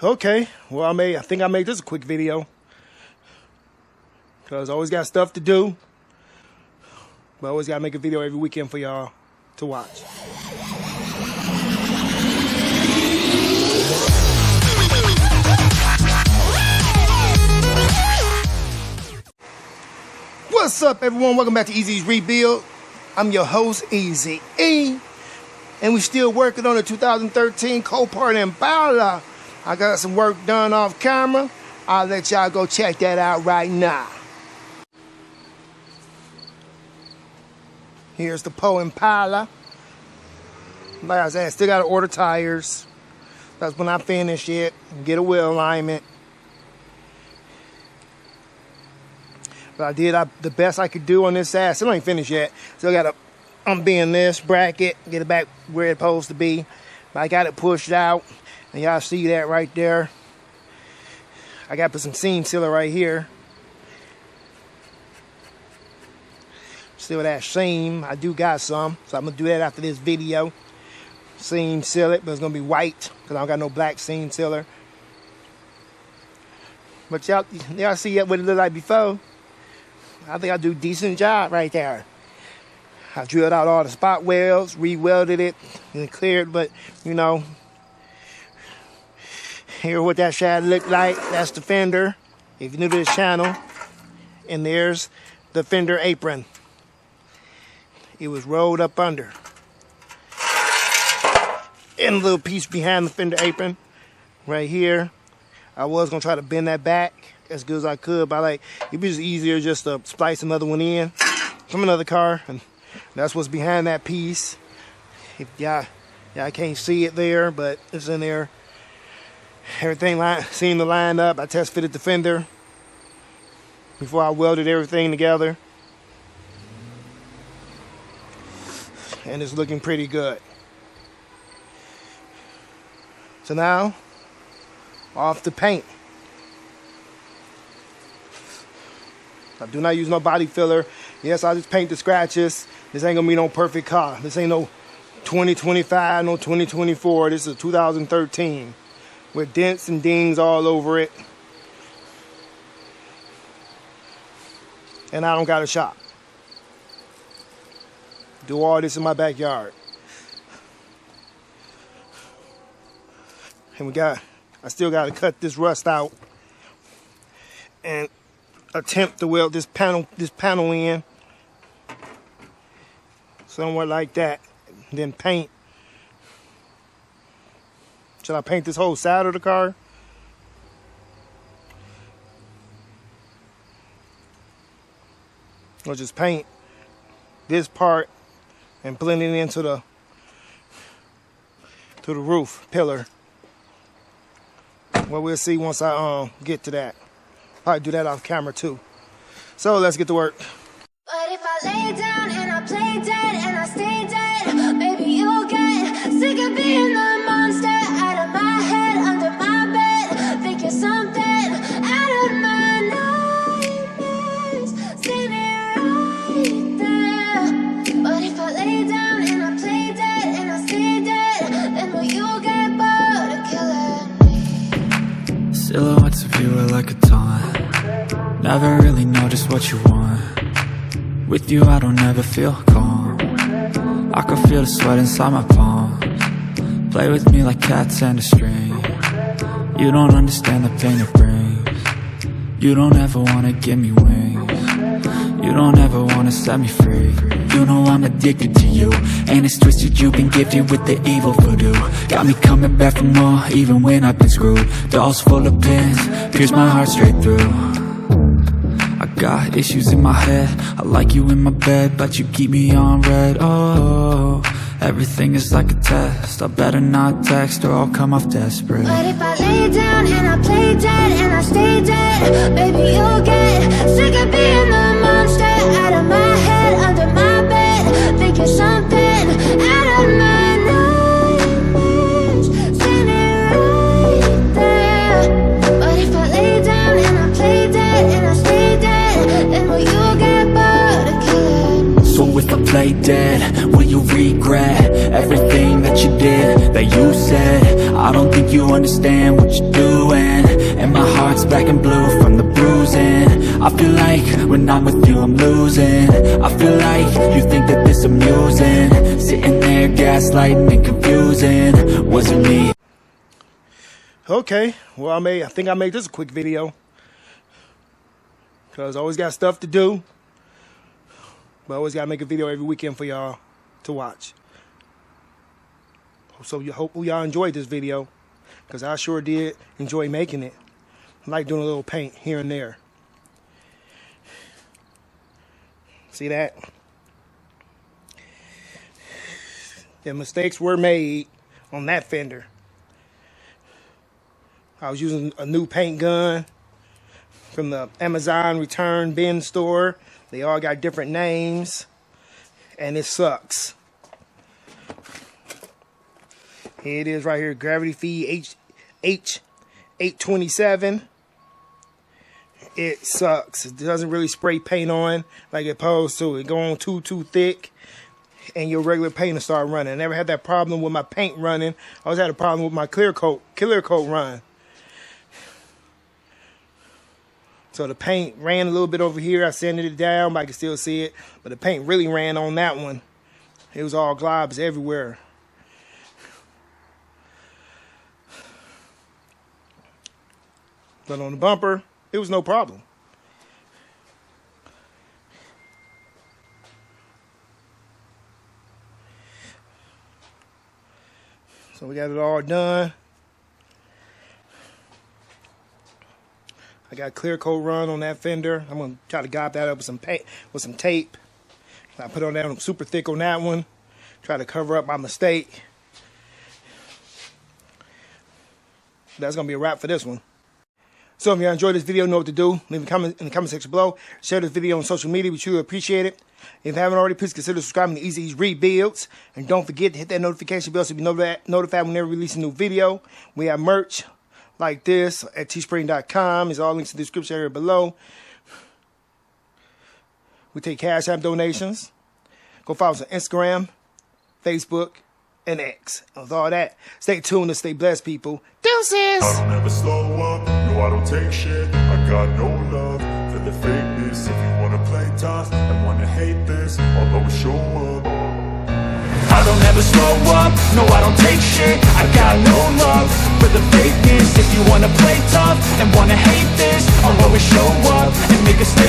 Okay, well I think I made this a quick video. Cause I always got stuff to do. But I always gotta make a video every weekend for y'all to watch. What's up everyone? Welcome back to Easy's Rebuild. I'm your host, Easy E. And we're still working on the 2013 Copart Impala. I got some work done off camera. I'll let y'all go check that out right now. Here's the Impala. Like I said, still gotta order tires. That's when I finish it and get a wheel alignment. But I did the best I could do on this side. Still ain't finished yet. Still gotta unbend this bracket, get it back where it's supposed to be. But I got it pushed out. And y'all see that right there. I got to put some seam sealer right here. Still that seam. I do got some. So I'm going to do that after this video. Seam seal it. But it's going to be white. Because I don't got no black seam sealer. But y'all see what it looked like before. I think I do a decent job right there. I drilled out all the spot welds. Re-welded it. And cleared. But, you know. Here what that side looked like. That's the fender, if you're new to this channel. And there's the fender apron. It was rolled up under. And a little piece behind the fender apron right here. I was gonna try to bend that back as good as I could, but it'd be just easier just to splice another one in from another car. And that's what's behind that piece. If y'all can't see it there, but it's in there. Everything seemed to line up. I test fitted the fender before I welded everything together. And it's looking pretty good. So now, off the paint. I do not use no body filler. Yes, I just paint the scratches. This ain't gonna be no perfect car. This ain't no 2025, no 2024. This is 2013. With dents and dings all over it. And I don't got a shop. Do all this in my backyard. And I still got to cut this rust out and attempt to weld this panel in somewhat like that. And then paint. Should I paint this whole side of the car? Or just paint this part and blend it into the roof pillar? Well, we'll see once I get to that. Probably do that off camera too. So let's get to work. But if I lay down and I play dead and I stay dead, maybe you'll get sick of being the monster out of my head, under my bed. Think you're something out of my nightmares. See me right there. But if I lay down and I play dead and I stay dead, then will you get bored of killing me? Silhouettes of you are like a taunt. Never really know just what you want. With you I don't ever feel calm. I can feel the sweat inside my palms. Play with me like cats and a string. You don't understand the pain it brings. You don't ever wanna give me wings. You don't ever wanna set me free. You know I'm addicted to you, and it's twisted, you've been gifted with the evil voodoo. Got me coming back for more, even when I've been screwed. Dolls full of pins, pierce my heart straight through. I got issues in my head, I like you in my bed, but you keep me on red. Oh, everything is like a test. I better not text or I'll come off desperate. But if I lay down and I play dead and I stay dead, baby you'll get sick of being the monster out of my head, under my bed. Think you're something out of my nightmares. See me right there. But if I lay down and I play dead and I stay dead, then will you get bored of killing me? So if I play dead, will you regret everything that you did, that you said? I don't think you understand what you're doing, and my heart's black and blue from the bruising. I feel like when I'm with you I'm losing. I feel like you think that this amusing, sitting there gaslighting and confusing. Was it me? Okay, well I think I made this a quick video, because I always got stuff to do, but I always got to make a video every weekend for y'all to watch. So you hope y'all enjoyed this video, because I sure did enjoy making it. I like doing a little paint here and there. See that? The mistakes were made on that fender. I was using a new paint gun from the Amazon return bin store. They all got different names, and it sucks. Here it is right here, Gravity Feed H827. It sucks. It doesn't really spray paint on like it's supposed to. It go on too thick, and your regular paint will start running. I never had that problem with my paint running. I always had a problem with my clear coat run. So the paint ran a little bit over here. I sanded it down, but I can still see it. But the paint really ran on that one. It was all globs everywhere. But on the bumper, it was no problem. So we got it all done. I got clear coat run on that fender. I'm gonna try to gob that up with some paint, with some tape. I put on that super thick on that one. Try to cover up my mistake. That's gonna be a wrap for this one. So if you enjoyed this video, know what to do. Leave a comment in the comment section below. Share this video on social media. We truly appreciate it. If you haven't already, please consider subscribing to Easy Rebuilds. And don't forget to hit that notification bell so you be notified whenever we release a new video. We have merch like this at teespring.com. There's all links in the description area below. We take Cash App donations. Go follow us on Instagram, Facebook, and X. And with all that, stay tuned and stay blessed, people. Deuces! I don't ever slow up, no I don't take shit. I got no love for the fakeness. If you wanna play tough and wanna hate this, I'll always show up. I don't ever slow up, no I don't take shit. I got no love for the fakeness. If you wanna play tough and wanna hate this, I'll always show up and make a statement.